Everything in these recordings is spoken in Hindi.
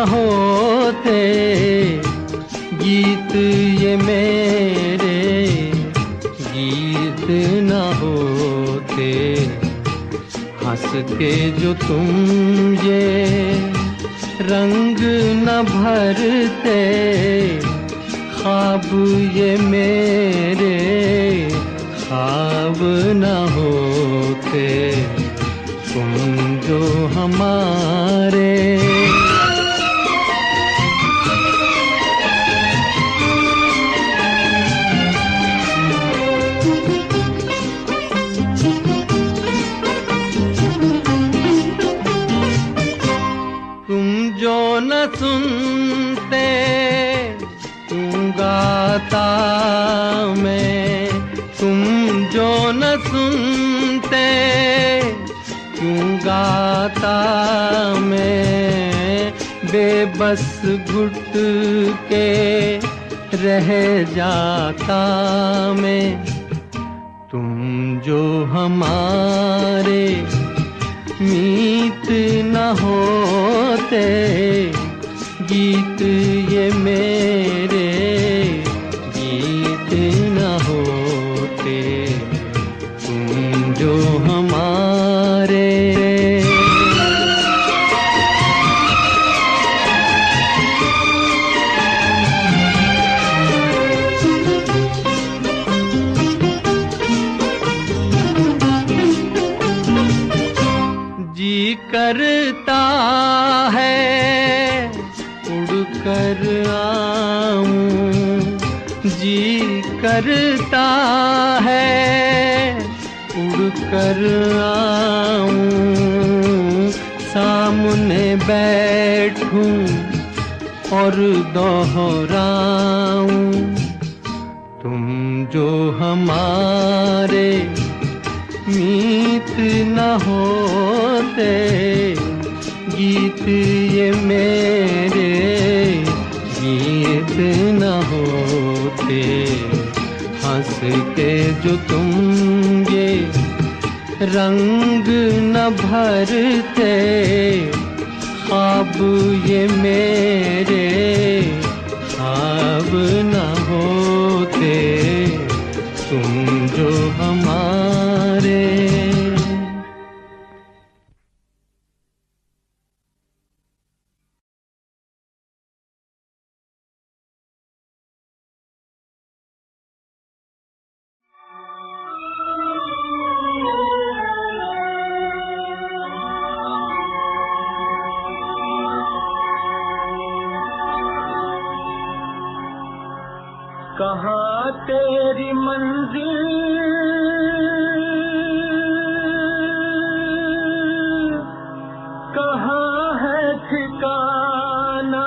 होते, गीत ये मेरे गीत न होते, हंस के जो तुम ये रंग न भरते, ख्वाब ये मेरे ख्वाब न होते, तुम जो हमारे। न सुनते क्यों गाता मैं, तुम जो न सुनते क्यों गाता मैं, बेबस घुट के रह जाता मैं, तुम जो हमारे मीत न होते, गीत ये मेरे गीत न होते, तुम जो हमारे। जी करता है उड़कर आऊं, जी करता है उड़कर आऊं, सामने बैठूं और दोहराऊं, तुम जो हमारे मीत न होते, गीत ये मेरे गीत न होते, हंस के जो तुम ये रंग न भरते, ख्वाब ये मेरे ख्वाब न होते, तुम जो हमारे। कहाँ तेरी मंजिल, कहाँ है ठिकाना,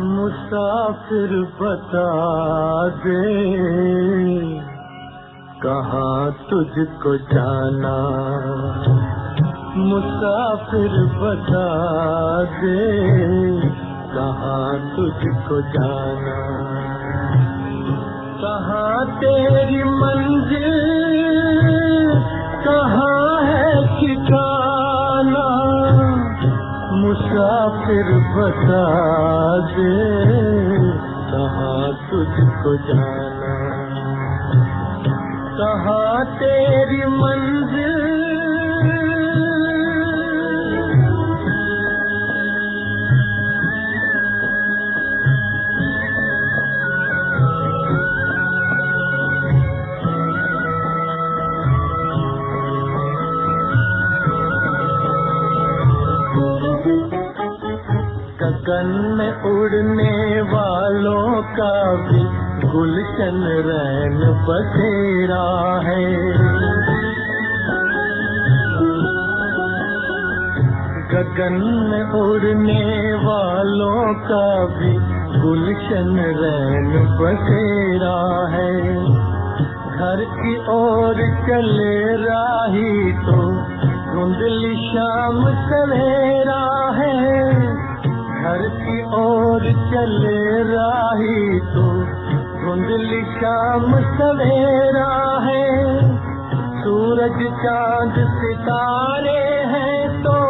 मुसाफिर बता दे कहाँ तुझको जाना, मुसाफिर बता दे कहाँ तुझको जाना। कहाँ तेरी मंजिल, कहाँ है ठिकाना, मुसाफिर बता दे कहाँ तुझको जाना। कहाँ तेरी मंजिल, गगन में उड़ने वालों का भी गुलशन रैन बसेरा है। गगन में उड़ने वालों का भी गुलशन रैन बसेरा है। घर की ओर चले राही तो धुंधली शाम सवेरा है। घर की ओर चले राही तो धुंधली शाम सवेरा है। सूरज चांद सितारे हैं तो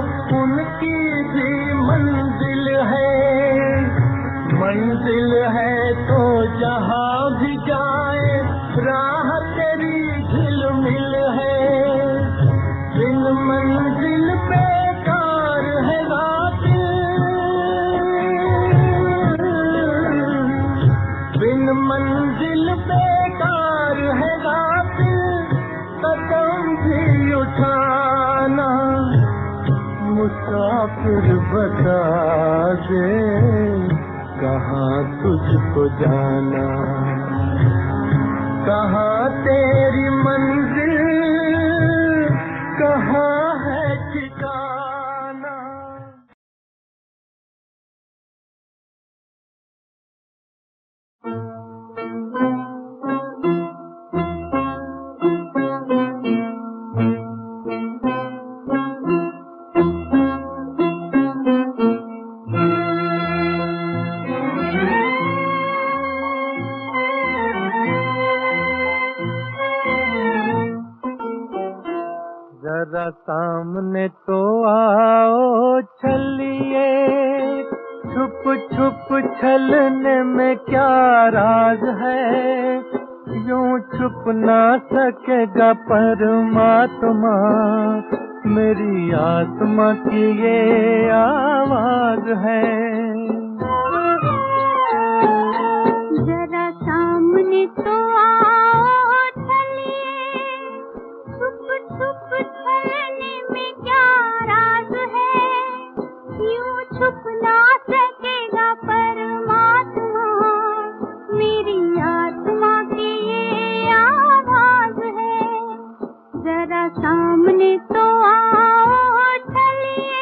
मुसाफिर बता दे कहाँ तुझको जाना, कहाँ तेरी मंजिल, कहाँ है ठिकाना। जरा सामने तो आओ छलिए, छुप छुप छलने में क्या राज है, यूं छुप ना सकेगा परमात्मा, मेरी आत्मा की ये आवाज है। जरा सामने तो आओ छलिए, छुप छुप छलने में क्या राज है, यूं छुप ना सकेगा परमात्मा, मेरी आत्मा की ये आवाज है। जरा सामने तो आओ छलिए।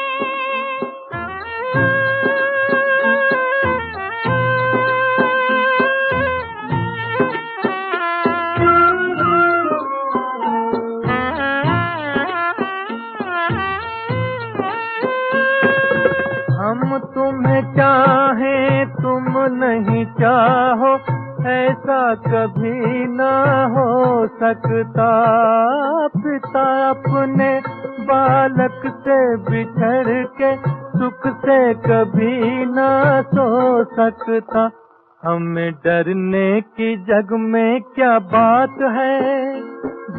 हम तुम्हें चाहें तुम नहीं चाहो, ऐसा कभी ना हो सकता। पिता अपने बालक से बिछड़ के सुख से कभी ना सो सकता। हमें डरने की जग में क्या बात है,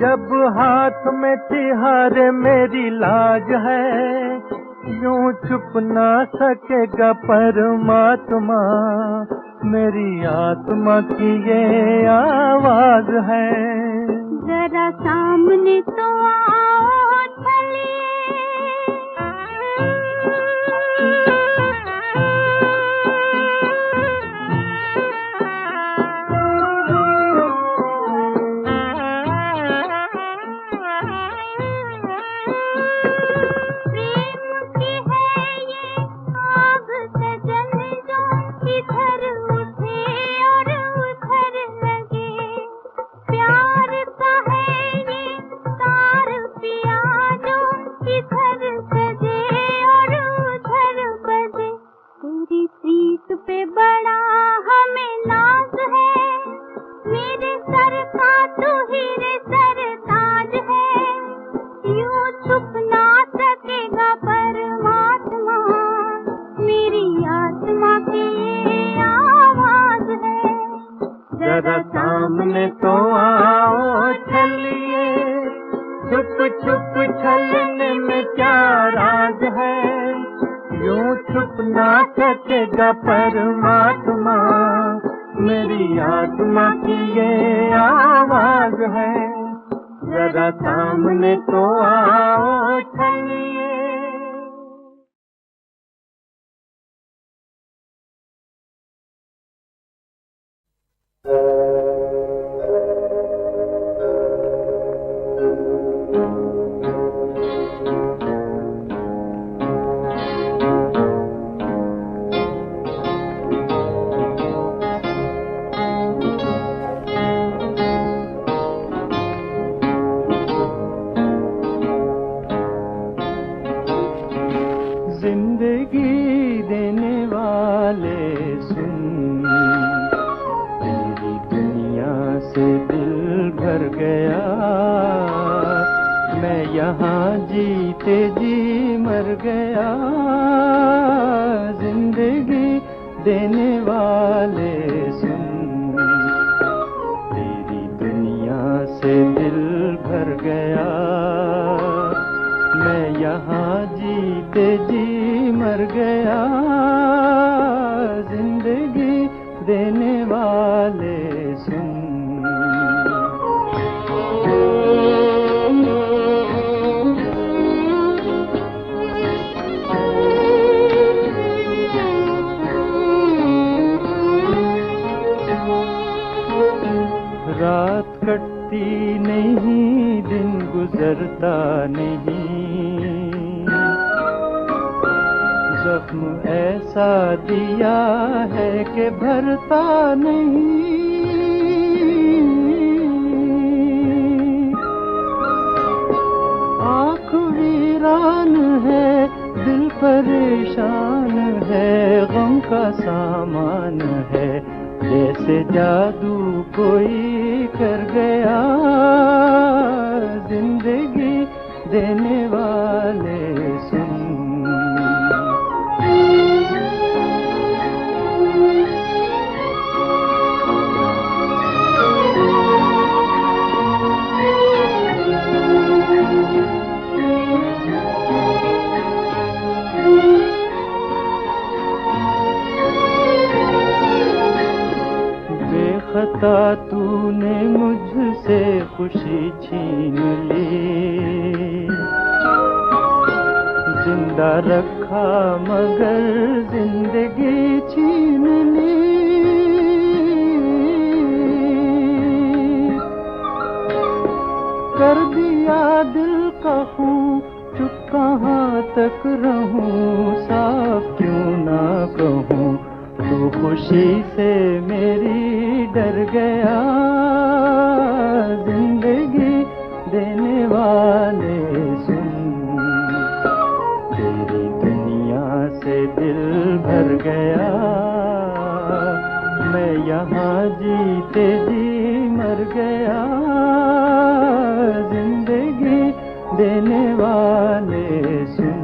जब हाथ में तिहारे मेरी लाज है, यूं छुप ना सकेगा परमात्मा, मेरी आत्मा की ये आवाज है। जरा सामने तो आओ छलिए। पे बड़ा हमें नाज है, मेरे सर का तू हीरे सरताज है, यूं छुप ना सकेगा परमात्मा, मेरी आत्मा की ये आवाज है। जरा सामने तो आओ छलिए, छुप छुप छलने में क्या राज है, यूं छुप ना सकेगा परमात्मा, मेरी आत्मा की ये आवाज है। जरा सामने तो आओ छलिए। जिंदगी देने वाले सुन, तेरी दुनिया से दिल भर गया, मैं यहाँ जीते जी मर गया। जिंदगी देने वाले सुन, तेरी दुनिया से दिल भर गया, मैं यहाँ जीते जी मर गया। जिंदगी देने वाले सुन। भरता नहीं, जख्म ऐसा दिया है कि भरता नहीं। आँख वीरान है, दिल परेशान है, गम का सामान है, जैसे जादू कोई कर गया। जिंदगी देने वाले सुन, बेखता तूने मुझसे खुशी छीन ली, जिंदा रखा मगर जिंदगी छीन ली। कर दिया दिल का खून, चुप कहाँ तक रहूं, साफ क्यों ना कहूं, तू खुशी से मेरी डर गया। जिंदगी देने वाले सुन, तेरी दुनिया से दिल भर गया। मैं यहाँ जीते जी मर गया। जिंदगी देने वाले सुन।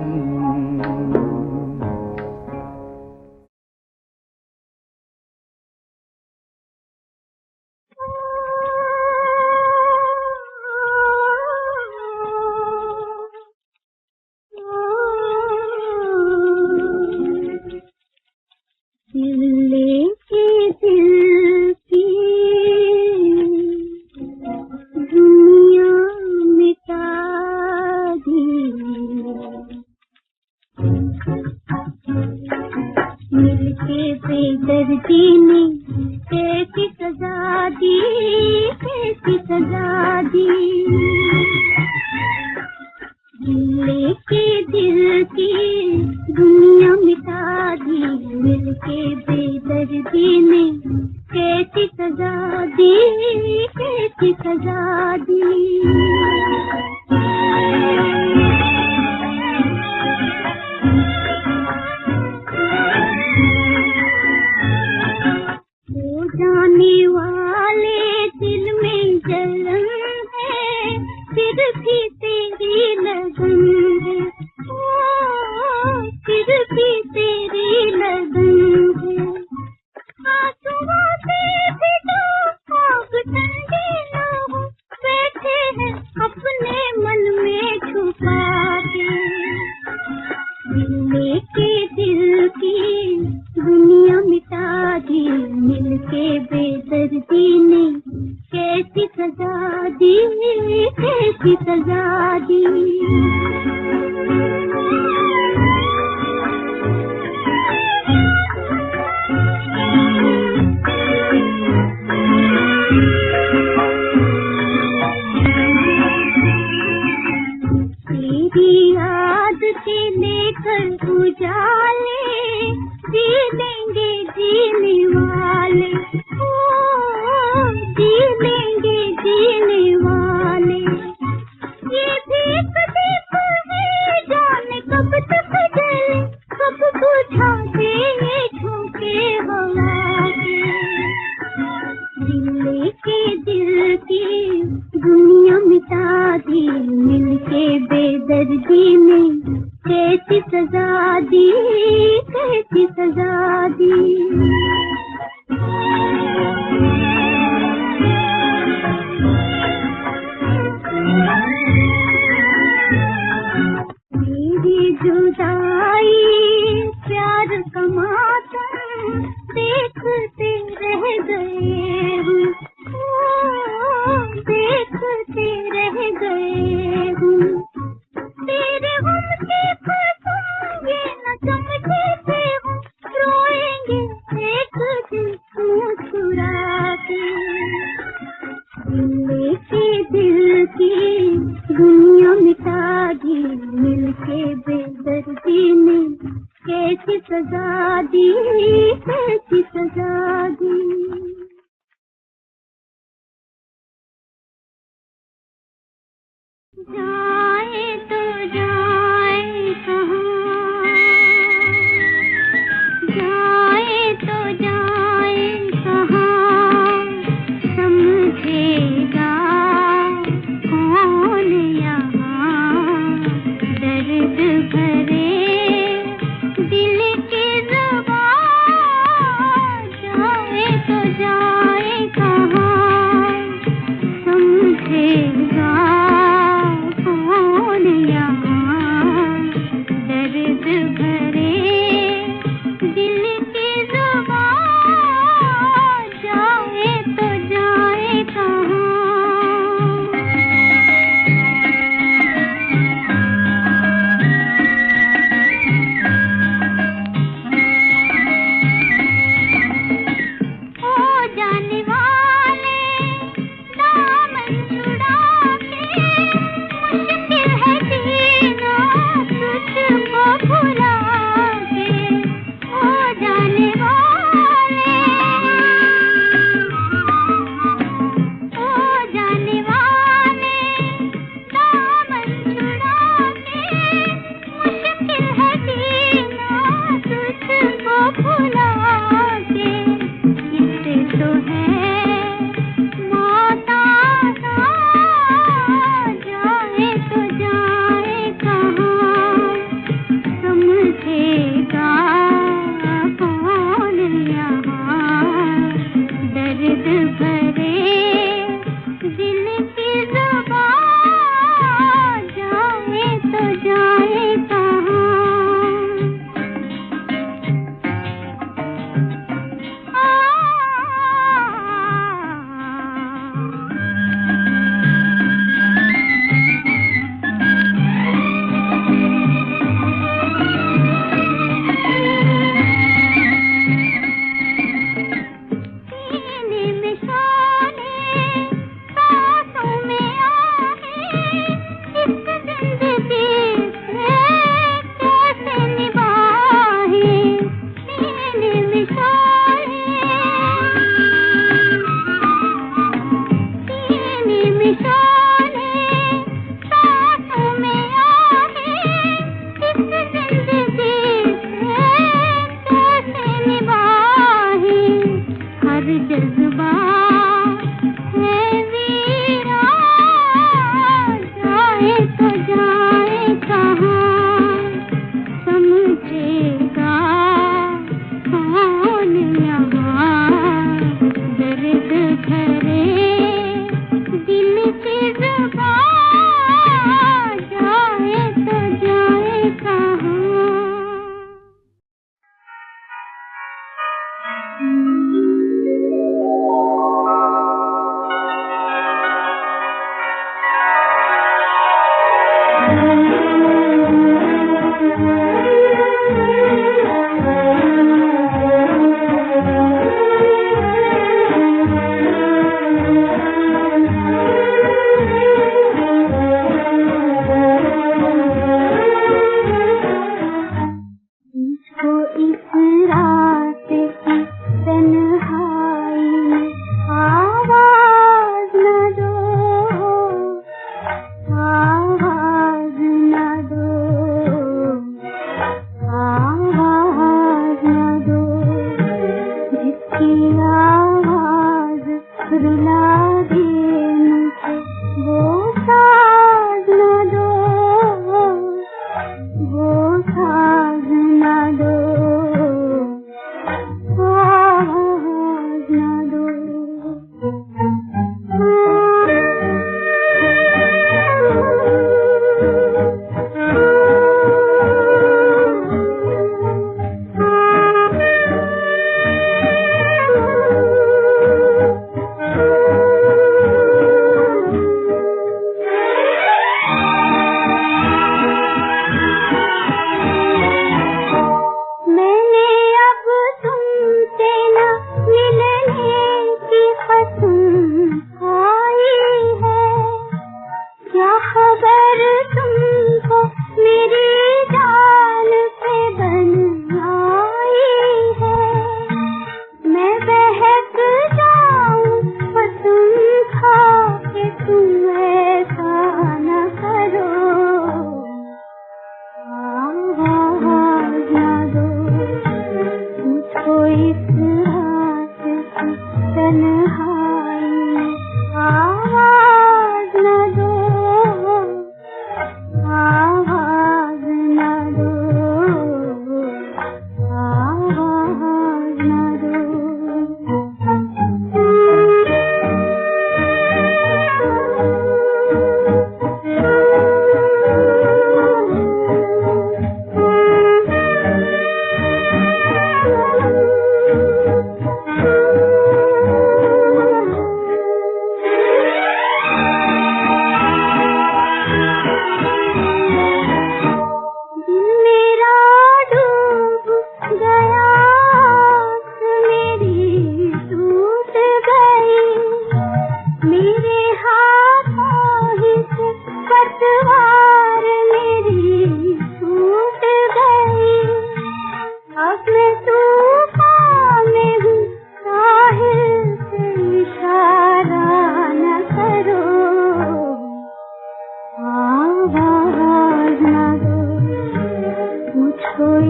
रोएंगे एक दिन मुस्कुरा कैसी सजा दी, कैसी सजा दी। जाए तो जाए कहाँ, जाए तो जाए कहाँ, समझेगा कौन यहाँ दर्द भरे दिल की ज़ुबान।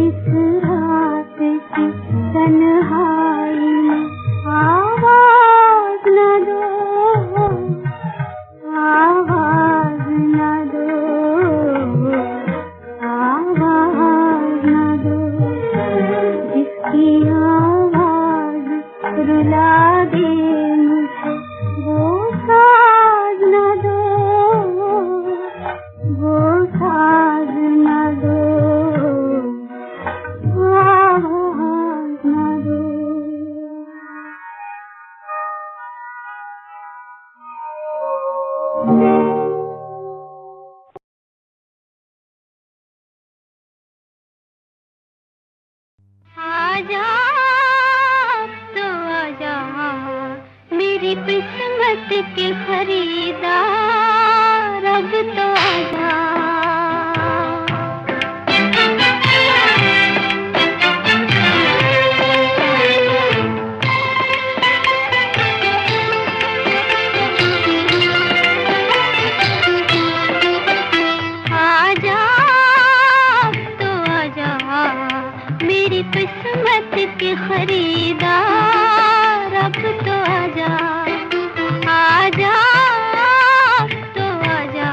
इस रात की तन्हाई में आवाज न दो, आवाज न दो, आवाज न दो, जिसकी आवाज रुला दे मुझे वो साज न दो, वो साज न दो, आवाज न दो। आजा तो आजा मेरी किस्मत के खरीदार, अब तो आजा। आजा तो आजा मेरी किस्मत के खरीदार, अब तो आजा। आजा तो आजा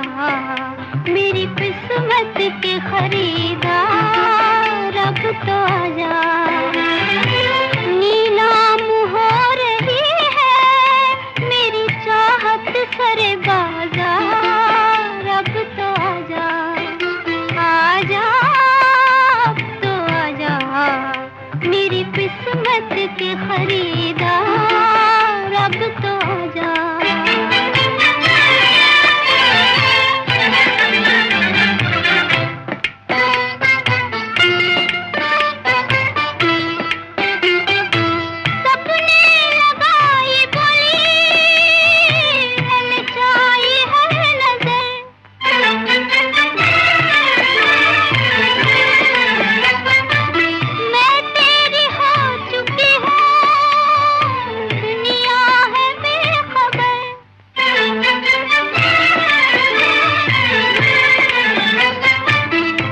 मेरी किस्मत के खरीदार, अब तो आजा। नीलाम हो रही है मेरी चाहत सरे बाजार, अब तो आजा। आजा तो आजा मेरी किस्मत के खरीदार, अब तो आजा। सपने लगाई बोली ललचाई है नजर, मैं तेरी हो चुकी हूँ, दुनिया है बेखबर।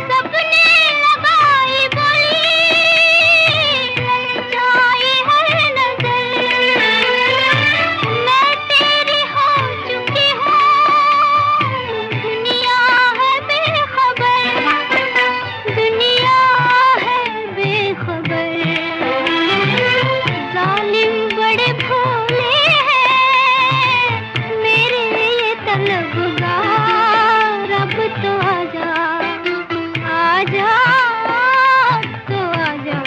सपने लगाई बोली ललचाई है नजर, मैं तेरी हो चुकी हूँ, दुनिया है बेखबर, दुनिया है बेखबर। जालिम बड़े भोले हैं मेरे ये तलबगार, अब तो आजा। आजा तो आजा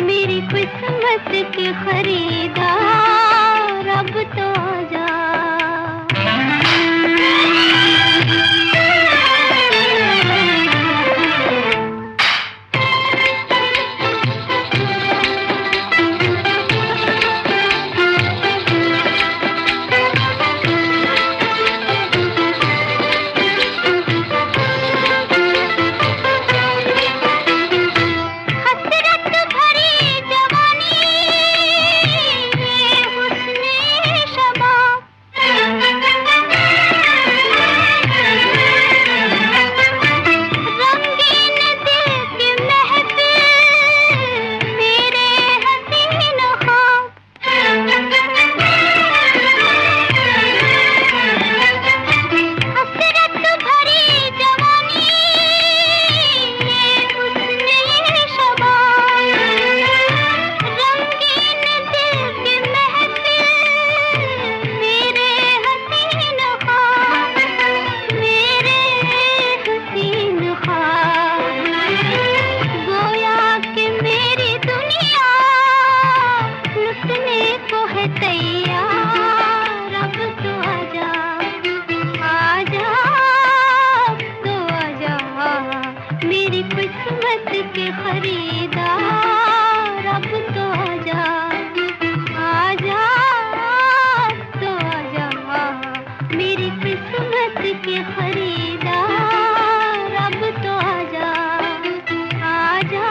मेरी किस्मत के खरीदार, अब तो आजा। हसरत भरी जवानी ये हुस्ने शबाब, रंगीन दिल की महफिल मेरे हसीन ख्वाब। हसरत भरी जवानी ये हुस्ने शबाब, रंगीन दिल की महफिल मेरे हसीन ख्वाब, मेरे हसीन ख्वाब। गोया कि मेरी दुनिया लुटने को है तैयार, अब तो आजा। आजा तो आजा मेरी किस्मत के खरीदार, अब तो आजा। आजा तो आजा मेरी किस्मत के खरीदार, अब तो आजा। आजा।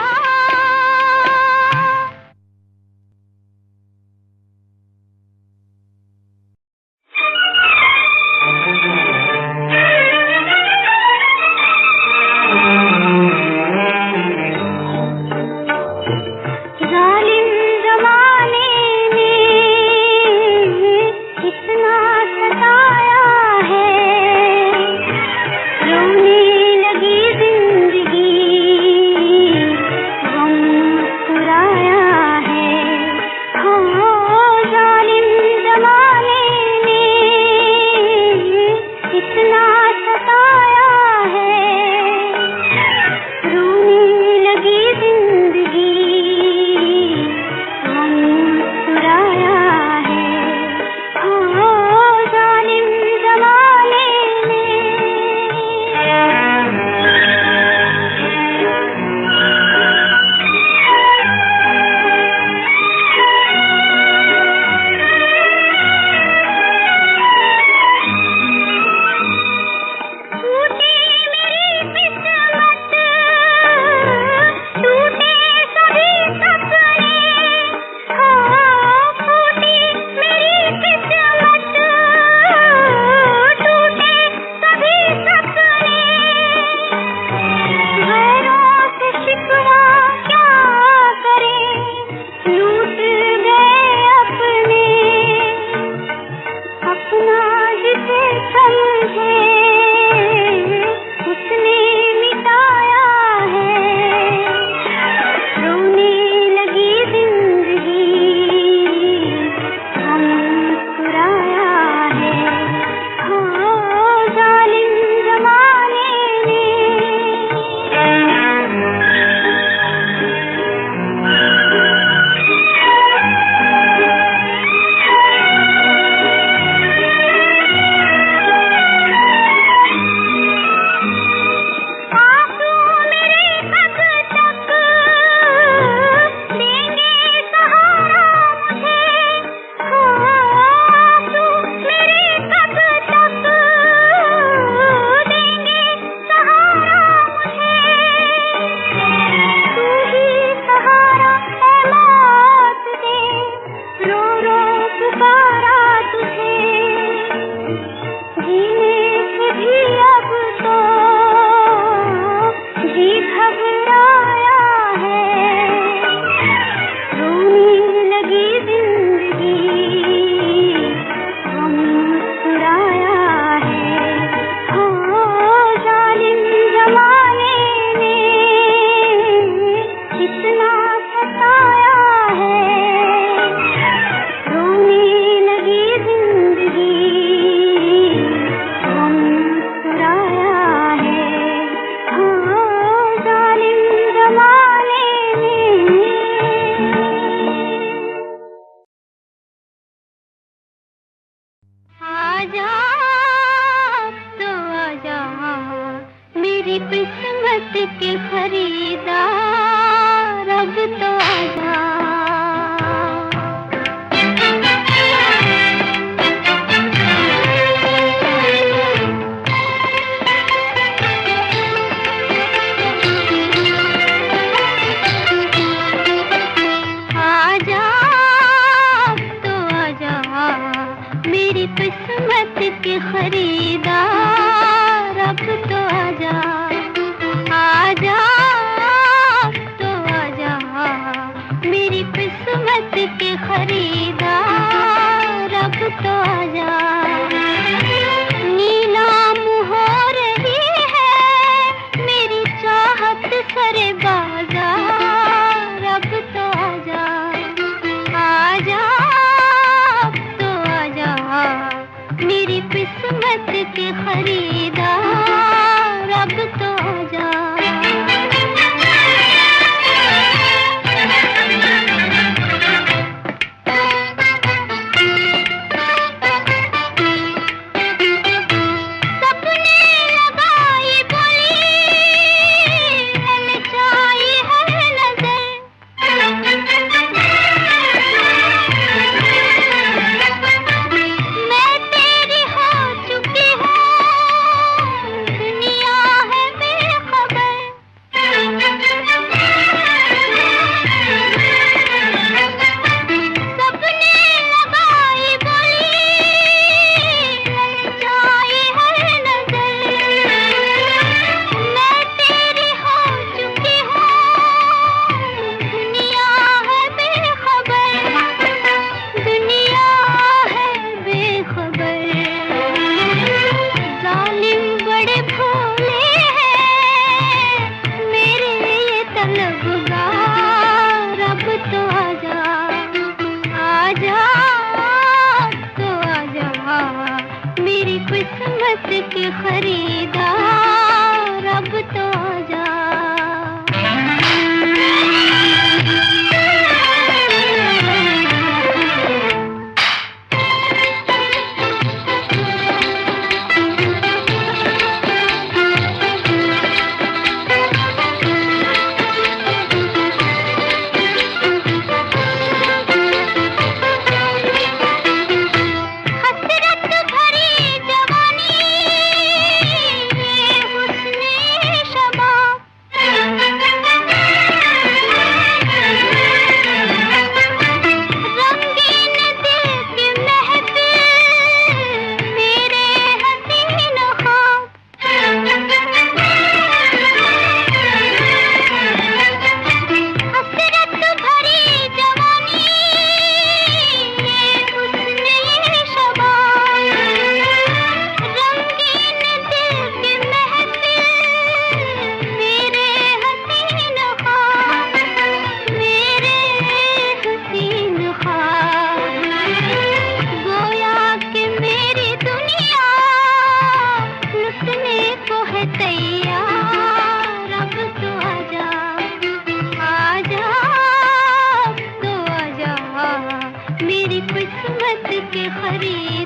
के खरीदार अब तो आजा, आजा तो आजा, मेरी किस्मत के खरीदार अब तो आजा। नीलाम हो रही है मेरी चाहत सरे बाजार अब तो आजा, आजा तो आजा, मेरी किस्मत के खरीदार अब तो आजा। मेरी किस्मत के खरीदार अब तो आजा। मेरी किस्मत के खरीद